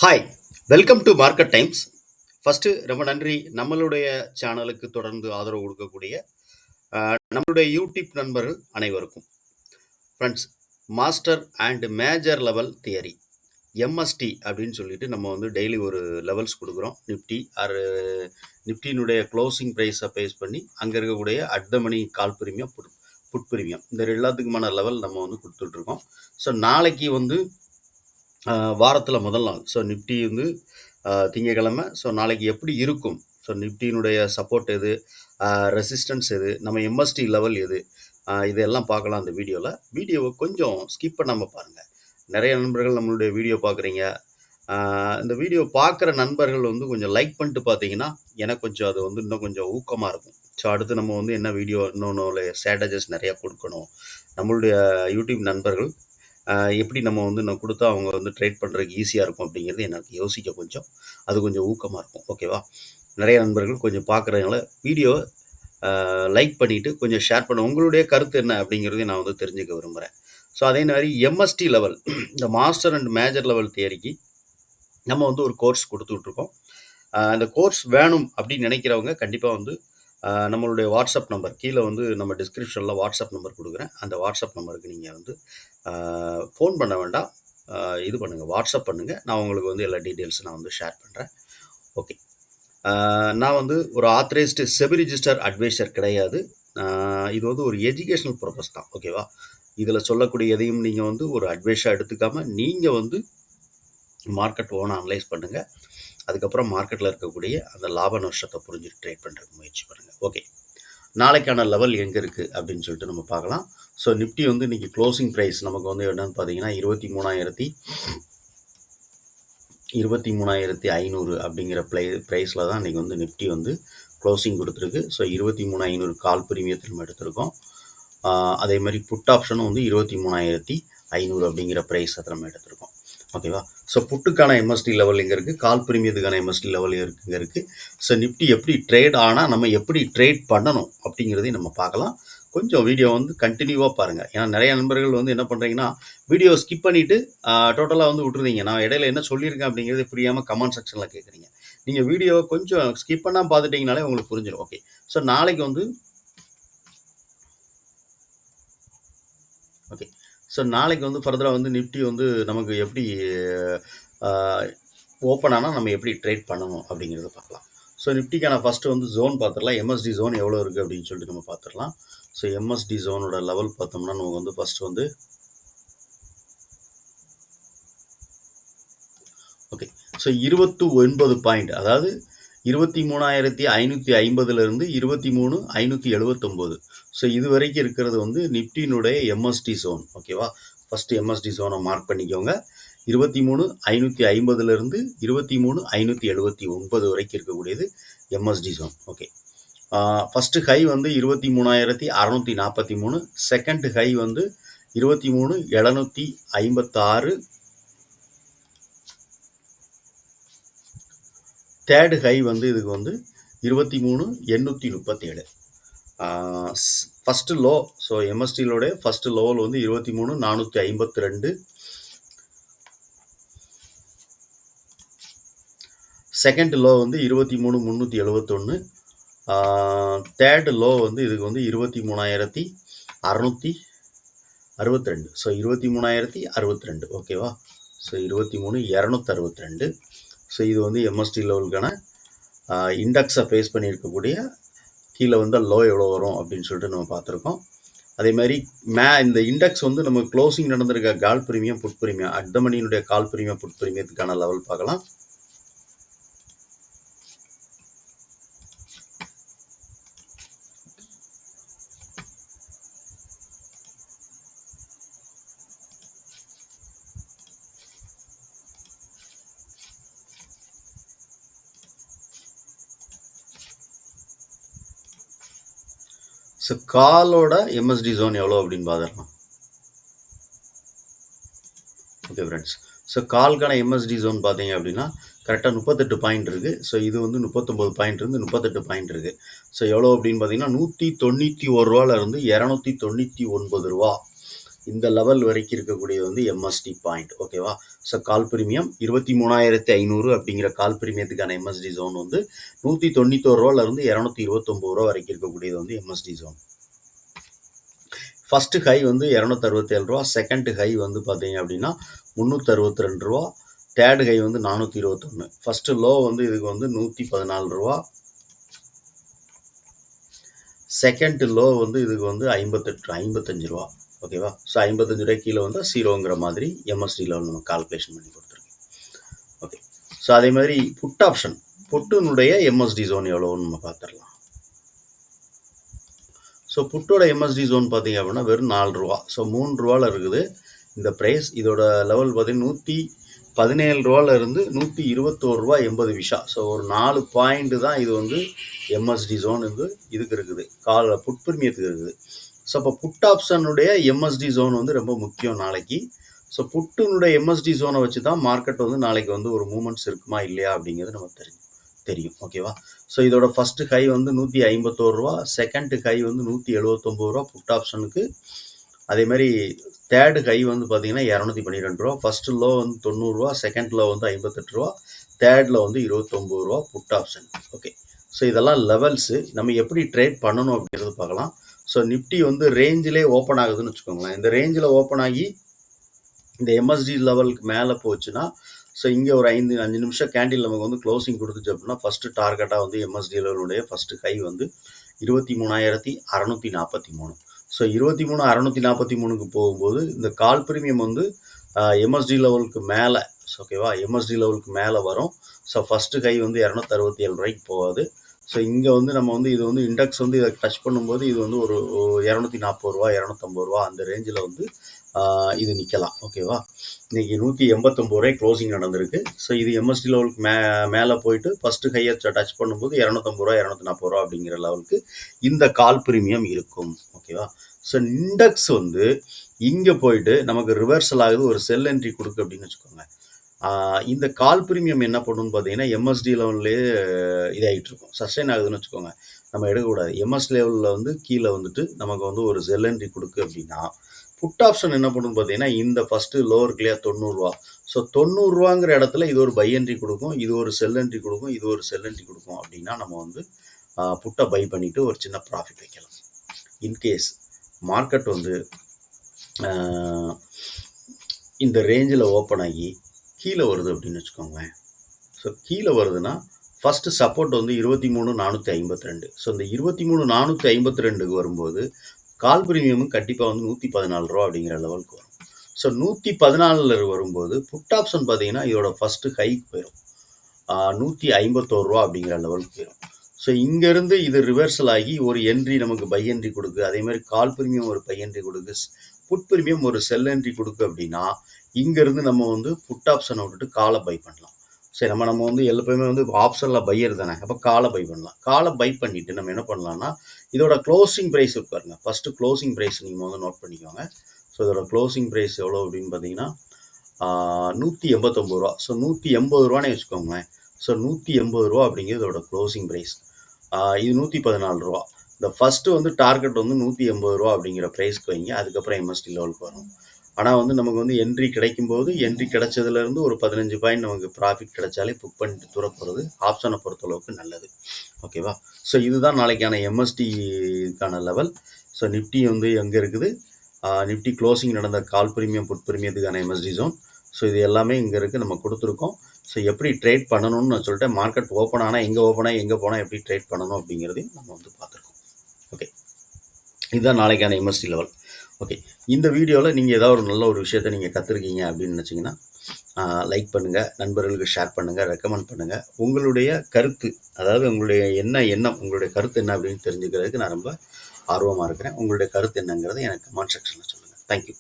Hi! Welcome to market times. First ரொம்ப நன்றி. நம்மளுடைய சேனலுக்கு தொடர்ந்து ஆதரவு குடுக்கக்கூடிய நம்மளுடைய யூடியூப் நண்பர்கள் அனைவருக்கும். Friends, master and major level theory MST அப்படின்னு சொல்லிட்டு நம்ம வந்து டெய்லி ஒரு லெவல்ஸ் குடுக்குறோம். நிஃப்டியினுடைய க்ளோசிங் பிரைஸ பேஸ் பண்ணி அங்க இருக்கக்கூடிய at the money call premium, put premium இந்த எல்லாத்துக்குமான லெவல் நம்ம வந்து குடுத்துட்ருக்கோம். ஸோ நாளைக்கு வந்து வாரத்துல முதல் நாள். ஸோ நிஃப்டி வந்து திங்கட்கிழமை. ஸோ நாளைக்கு எப்படி இருக்கும்? ஸோ நிஃப்டியினுடைய சப்போர்ட் எது? ரெசிஸ்டன்ஸ் எது? நம்ம எம்எஸ்டி லெவல் எது? இதெல்லாம் பார்க்கலாம் இந்த வீடியோல. வீடியோவ கொஞ்சம் ஸ்கிப் பண்ணாம பாருங்க. நெறைய நண்பர்கள் நம்மளுடைய வீடியோ பார்க்குறீங்க. இந்த வீடியோ பார்க்குற நண்பர்கள் வந்து கொஞ்சம் லைக் பண்ணிட்டு பார்த்தீங்கன்னா, எனக்கு கொஞ்சம் அது வந்து இன்னும் கொஞ்சம் ஊக்கமா இருக்கும். ஸோ அடுத்து நம்ம வந்து என்ன வீடியோ இன்னொன்னு ஸ்ட்ராட்டஜிஸ் நெறையா குடுக்கணும். நம்மளுடைய யூடியூப் நண்பர்கள் எப்படி நம்ம வந்து நான் குடுத்தா அவங்க வந்து ட்ரேட் பண்ணுறதுக்கு ஈஸியா இருக்கும் அப்படிங்கிறது எனக்கு யோசிக்க கொஞ்சம் அது கொஞ்சம் ஊக்கமா இருக்கும். ஓகேவா? நெறைய நண்பர்கள் கொஞ்சம் பார்க்குறதுனால வீடியோ லைக் பண்ணிட்டு கொஞ்சம் ஷேர் பண்ணுங்க. உங்களுடைய கருத்து என்ன அப்படிங்கிறதையும் நான் வந்து தெரிஞ்சுக்க விரும்புறேன். ஸோ அதே மாரி எம்எஸ்டி லெவல் இந்த மாஸ்டர் அண்ட் மேஜர் லெவல் தியரிக்கு நம்ம வந்து ஒரு கோர்ஸ் குடுத்துட்ருக்கோம். அந்த கோர்ஸ் வேணும் அப்படின்னு நினைக்கிறவங்க கண்டிப்பா வந்து நம்மளுடைய வாட்ஸ்அப் நம்பர் கீழ வந்து நம்ம டிஸ்கிரிப்ஷன்ல வாட்ஸ்அப் நம்பர் குடுக்குறேன். அந்த வாட்ஸ்அப் நம்பருக்கு நீங்க வந்து ஃபோன் பண்ண வேண்டாம். இது பண்ணுங்க. வாட்ஸ்அப் பண்ணுங்க. நான் உங்களுக்கு வந்து எல்லா டீட்டெயில்ஸும் நான் வந்து ஷேர் பண்றேன். ஓகே. நான் வந்து ஒரு ஆத்தரைஸ்டு செபி ரிஜிஸ்டர் அட்வைசர் கிடையாது. இது வந்து ஒரு எஜுகேஷனல் பர்ப்பஸ் தான். ஓகேவா? இதில சொல்லக்கூடிய எதையும் நீங்க வந்து ஒரு அட்வைஸா எடுத்துக்காம, நீங்க வந்து மார்க்கெட் ஓனா அனலைஸ் பண்ணுங்க. அதுக்கப்புறம் மார்க்கெட்ல இருக்கக்கூடிய அந்த லாப நஷ்டத்த புரிஞ்சுட்டு ட்ரேட் பண்றதுக்கு முயற்சி பண்ணுங்க. ஓகே. நாளைக்கான லெவல் எங்க இருக்கு அப்படின்னு சொல்லிட்டு நம்ம பார்க்கலாம். ஸோ நிஃப்டி வந்து இன்னைக்கு க்ளோசிங் பிரைஸ் நமக்கு வந்து என்னன்னு பார்த்தீங்கன்னா, 23,500 அப்படிங்கிற பிரைஸ்ல தான் இன்னைக்கு வந்து நிஃப்டி வந்து க்ளோசிங் குடுத்துருக்கு. ஸோ 23,500 கால் பிரீமியத்தில் நம்ம எடுத்திருக்கோம். அதே மாரி புட் ஆப்ஷனும் வந்து 23,500 அப்படிங்கிற பிரைஸ நம்ம எடுத்திருக்கோம். ஓகேவா? ஸோ புட்டுக்கான எம்எஸ்டி லெவல் எங்க இருக்கு? கால் பிரீமியத்துக்கான எம்எஸ்டி லெவல் எங்க இருக்கு? ஸோ நிஃப்டி எப்படி ட்ரேட் ஆனா நம்ம எப்படி ட்ரேட் பண்ணணும் அப்படிங்கிறதையும் நம்ம பார்க்கலாம். கொஞ்சம் வீடியோ வந்து கன்டினியூவா பாருங்க. ஏன்னா நெறைய நண்பர்கள் வந்து என்ன பண்றீங்கன்னா, வீடியோ ஸ்கிப் பண்ணிட்டு டோட்டலா வந்து விட்டுருதீங்க. நான் இடையில என்ன சொல்லியிருக்கேன் அப்படிங்கிறது புரியாம கமெண்ட் செக்ஷன்ல கேட்குறீங்க. நீங்க வீடியோ கொஞ்சம் ஸ்கிப் பண்ணாம பார்த்துட்டீங்கனாலே உங்களுக்கு புரிஞ்சிரும். ஓகே. ஸோ நாளைக்கு வந்து ஓகே. ஸோ நாளைக்கு வந்து ஃபர்தரா வந்து நிஃப்டி வந்து நமக்கு எப்படி அ ஓப்பன் ஆனா நம்ம எப்படி ட்ரேட் பண்ணணும் அப்படிங்கிறத பார்க்கலாம். ஸோ நிஃப்டிக்கான ஃபர்ஸ்ட்டு வந்து ஜோன் பார்த்துடலாம். எம்எஸ்டி ஜோன் எவ்வளோ இருக்குது அப்படின்னு சொல்லிட்டு நம்ம பார்த்துடலாம். ஸோ எம்எஸ்டி ஜோனோட லெவல் பார்த்தோம்னா நமக்கு வந்து ஃபர்ஸ்ட் வந்து ஓகே. ஸோ 29 பாயிண்ட் அதாவது 23,550லிருந்து 23,579. ஸோ இது வரைக்கும் இருக்கிறது வந்து நிஃப்டியினுடைய எம்எஸ்டி ஜோன். ஓகேவா? ஃபர்ஸ்ட் எம்எஸ்டி ஜோனை மார்க் பண்ணிக்கோங்க. 23,550லிருந்து 23,579 வரைக்கும் இருக்கக்கூடியது MST zone. Okay. First high வந்து 23,643. செகண்ட் ஹை வந்து 23,756. தேர்டு ஹை வந்து இதுக்கு வந்து 23,837. First low. ஸோ எம்எஸ்டியிலோட ஃபர்ஸ்ட் லோவில் வந்து 23,452. செகண்ட் லோ வந்து 23,371. தேர்டு லோ வந்து இதுக்கு வந்து 23,662. ஸோ 23,062. ஓகேவா? ஸோ 23,262. ஸோ இது வந்து எம்எஸ்டி லெவலுக்கான இண்டெக்ஸை ஃபேஸ் பண்ணியிருக்கக்கூடிய கீழே வந்து லோ எவ்வளோ வரும் அப்படின்னு சொல்லிட்டு நம்ம பார்த்துருக்கோம். அதே மாதிரி இந்த இண்டெக்ஸ் வந்து நம்ம க்ளோசிங் நடந்திருக்க call premium, put premium, at the மணியினுடைய கால் பிரீமியம், புட் பிரீமியத்துக்கான லெவல் பார்க்கலாம். ஸோ காலோட எம்எஸ்டி ஜோன் எவ்வளோ அப்படின்னு பார்த்துடலாம். Okay friends. ஸோ கால்கான எம்எஸ்டி ஜோன் பார்த்தீங்க அப்படின்னா கரெக்டாக 38 பாயிண்ட் இருக்குது. ஸோ இது வந்து 39 பாயிண்ட் இருந்து 38 பாயிண்ட் இருக்குது. ஸோ எவ்வளோ அப்படின்னு பார்த்தீங்கன்னா 191 ரூபாலேருந்து 299 ரூபா. இந்த லெவல் வரைக்கும் இருக்கக்கூடியது வந்து எம்எஸ்டி பாயிண்ட். ஓகேவா? ஸோ கால் பிரீமியம் 23,500 அப்படிங்கிற கால் பிரீமியத்துக்கான எம்எஸ்டி ஜோன் வந்து $191 $229 வரைக்கும் இருக்கக்கூடியது வந்து எம்எஸ்டி ஜோன். ஃபஸ்ட்டு ஹை வந்து $267, செகண்ட் ஹை வந்து பார்த்தீங்க அப்படின்னா $362, தேர்டு ஹை வந்து $421. ஃபஸ்ட்டு லோ வந்து இதுக்கு வந்து $114, செகண்ட் லோ வந்து இதுக்கு வந்து $55. ஓகேவா? ஸோ $55 கீழே வந்து 0ங்கிற மாதிரி எம்எஸ்டி லெவல் நம்ம கால்குலேஷன் பண்ணி கொடுத்துருக்கோம். ஓகே. ஸோ அதே மாதிரி புட் ஆப்ஷன், புட்டுனுடைய எம்எஸ்டி ஜோன் எவ்வளோன்னு நம்ம பார்த்துடலாம். ஸோ புட்டோட எம்எஸ்டி ஜோன் பார்த்தீங்க அப்படின்னா வெறும் $4. ஸோ $3 இருக்குது இந்த ப்ரைஸ். இதோட லெவல் பார்த்தீங்கன்னா $117 இருந்து $121.80. ஸோ ஒரு 4 பாயிண்ட் தான் இது வந்து எம்எஸ்டி ஜோன் வந்து இதுக்கு இருக்குது, புட் பிரீமியத்துக்கு இருக்குது. ஸோ அப்போ புட் ஆப்ஷனுடைய எம்எஸ்டி ஜோன் வந்து ரொம்ப முக்கியம் நாளைக்கு. ஸோ புட்டுனுடைய எம்எஸ்டி ஜோனை வச்சு தான் மார்க்கெட் வந்து நாளைக்கு வந்து ஒரு மூமெண்ட்ஸ் இருக்குமா இல்லையா அப்படிங்கிறது நமக்கு தெரியும். ஓகேவா? ஸோ இதோட ஃபஸ்ட்டு ஹை வந்து $151, செகண்ட் ஹை வந்து $179 புட் ஆப்ஷனுக்கு. அதே மாதிரி தேர்டு ஹை வந்து பார்த்தீங்கன்னா $212, ஃபஸ்ட்டு லோ வந்து $90, செகண்ட் லோ வந்து $58, தேர்டில் வந்து $29 புட் ஆப்ஷன். ஓகே. ஸோ இதெல்லாம் லெவல்ஸு. நம்ம எப்படி ட்ரேட் பண்ணணும் அப்படிங்கிறது பார்க்கலாம். ஸோ நிஃப்டி வந்து ரேஞ்சிலே ஓப்பன் ஆகுதுன்னு வச்சுக்கோங்களேன். இந்த ரேஞ்சில் ஓப்பன் ஆகி இந்த எம்எஸ்டி லெவலுக்கு மேலே போச்சுன்னா, ஸோ இங்கே ஒரு 5 நிமிஷம் கேண்டில் நமக்கு வந்து க்ளோசிங் கொடுத்துச்சு அப்படின்னா ஃபஸ்ட்டு டார்கெட்டாக வந்து எம்எஸ்டி லெவலுடைய ஃபஸ்ட்டு ஹை வந்து 23,643. ஸோ 23,643க்கு போகும்போது இந்த கால் பிரீமியம் வந்து எம்எஸ்டி லெவலுக்கு மேலே, ஓகேவா, எம்எஸ்டி லெவலுக்கு மேலே வரும். ஸோ ஃபஸ்ட்டு ஹை வந்து $267 போகாது. ஸோ இங்கே வந்து நம்ம வந்து இது வந்து இண்டெக்ஸ் வந்து இதை டச் பண்ணும்போது இது வந்து ஒரு $240 $250 அந்த ரேஞ்சில் வந்து இது நிற்கலாம். ஓகேவா? இன்றைக்கி $189 க்ளோசிங் நடந்திருக்கு. ஸோ இது எம்எஸ்டி லெவலுக்கு மேலே போயிட்டு ஃபஸ்ட்டு ஹையை டச் பண்ணும்போது $250 $240 அப்படிங்கிற லெவலுக்கு இந்த கால் பிரீமியம் இருக்கும். ஓகேவா? ஸோ இண்டெக்ஸ் வந்து இங்கே போயிட்டு நமக்கு ரிவர்சல் ஆகுது, ஒரு செல் என்ட்ரி கொடுக்கு அப்படின்னு வச்சுக்கோங்க. இந்த கால் பிரீமியம் என்ன பண்ணுன்னு பார்த்தீங்கன்னா எம்எஸ்டி லெவல்லையே இதாகிட்டு இருக்கும், சஸ்டெயின் ஆகுதுன்னு வச்சுக்கோங்க. நம்ம எடுக்கக்கூடாது. எம்எஸ் லெவலில் வந்து கீழே வந்துட்டு நமக்கு வந்து ஒரு செல் என்ட்ரி கொடுக்கு அப்படின்னா புட் ஆப்ஷன் என்ன பண்ணுன்னு பார்த்தீங்கன்னா இந்த ஃபஸ்ட்டு லோ இருக்கு இல்லையா $90. ஸோ $90ங்கிற இடத்துல இது ஒரு பை என்ட்ரி கொடுக்கும், இது ஒரு செல் என்ட்ரி கொடுக்கும், இது ஒரு செல் என்ட்ரி கொடுக்கும் அப்படின்னா நம்ம வந்து புட்டை பை பண்ணிவிட்டு ஒரு சின்ன ப்ராஃபிட் வைக்கலாம். இன்கேஸ் மார்க்கெட் வந்து இந்த ரேஞ்சில் ஓப்பன் ஆகி கீழே வருது அப்படின்னு வச்சுக்கோங்களேன். ஸோ கீழே வருதுன்னா ஃபஸ்ட்டு சப்போர்ட் வந்து 23,452. ஸோ இந்த 23,452க்கு வரும்போது கால் பிரீமியமும் கண்டிப்பாக வந்து $114 அப்படிங்கிற லெவலுக்கு வரும். ஸோ 114 வரும்போது புட் ஆப்ஷன் பார்த்தீங்கன்னா இதோட ஃபஸ்ட்டு ஹைக்கு போயிடும், $151 அப்படிங்கிற லெவலுக்கு போயிடும். ஸோ இங்கேருந்து இது ரிவர்சல் ஆகி ஒரு என்ட்ரி நமக்கு பை என்ட்ரி கொடுக்கு, அதே மாதிரி கால் பிரீமியம் ஒரு பை என்ட்ரி கொடுக்கு, புட் பிரீமியம் ஒரு செல் என்ட்ரி கொடுக்கு அப்படின்னா இங்கேருந்து நம்ம வந்து புட் ஆப்ஷனை விட்டுட்டு காலை பை பண்ணலாம். சரி, நம்ம வந்து எப்பவுமே வந்து ஆப்ஷனில் பையர் தானே, அப்போ காலை பை பண்ணலாம். காலை பை பண்ணிவிட்டு நம்ம என்ன பண்ணலாம்னா இதோட க்ளோசிங் ப்ரைஸ் பாருங்க. ஃபஸ்ட்டு க்ளோசிங் ப்ரைஸ் நீங்கள் வந்து நோட் பண்ணிக்கோங்க. ஸோ இதோட க்ளோசிங் ப்ரைஸ் எவ்வளோ அப்படின்னு பார்த்தீங்கன்னா $189. ஸோ $180 வச்சுக்கோங்களேன். ஸோ $180 அப்படிங்கிறது இதோட க்ளோசிங் ப்ரைஸ். இது $114. இந்த ஃபஸ்ட்டு வந்து டார்கெட் வந்து $180 அப்படிங்கிற ப்ரைஸ்க்கு வைங்க. அதுக்கப்புறம் எம்எஸ்டி லெவலுக்கு வரும். ஆனால் வந்து நமக்கு வந்து என்ட்ரி கிடைக்கும்போது என்ட்ரி கிடைச்சதுலேருந்து ஒரு 15 பாயிண்ட் நமக்கு ப்ராஃபிட் கிடைச்சாலே புக் பண்ணிட்டு தூர போகிறது ஆப்ஷனை பொறுத்தளவுக்கு நல்லது. ஓகேவா? ஸோ இதுதான் நாளைக்கான எம்எஸ்டிக்கான லெவல். ஸோ நிஃப்டி வந்து எங்கே இருக்குது, நிஃப்டி க்ளோசிங் நடந்த கால் பிரீமியம் புட் பிரீமியத்துக்கான எம்எஸ்டி ஜோன். ஸோ இது எல்லாமே இங்கே இருக்குது, நம்ம கொடுத்துருக்கோம். ஸோ எப்படி ட்ரேட் பண்ணணும்னு நான் சொல்லிட்டேன். மார்க்கெட் ஓப்பன் ஆனால் எங்கே போனால் எப்படி ட்ரேட் பண்ணணும் அப்படிங்கிறதையும் நம்ம வந்து பார்த்துருக்கோம். ஓகே, இதுதான் நாளைக்கான எம்எஸ்டி லெவல். ஓகே, இந்த வீடியோவில் நீங்கள் ஏதாவது ஒரு நல்ல ஒரு விஷயத்தை நீங்கள் கற்றுருக்கீங்க அப்படின்னு நினச்சிங்கன்னா லைக் பண்ணுங்கள், நண்பர்களுக்கு ஷேர் பண்ணுங்கள், ரெக்கமெண்ட் பண்ணுங்கள். உங்களுடைய கருத்து, அதாவது உங்களுடைய எண்ணம், உங்களுடைய கருத்து என்ன அப்படின்னு தெரிஞ்சுக்கிறதுக்கு நான் ரொம்ப ஆர்வமாக இருக்கிறேன். உங்களுடைய கருத்து என்னங்கிறத எனக்கு கமெண்ட் செக்ஷனில் சொல்லுங்கள். தேங்க்யூ.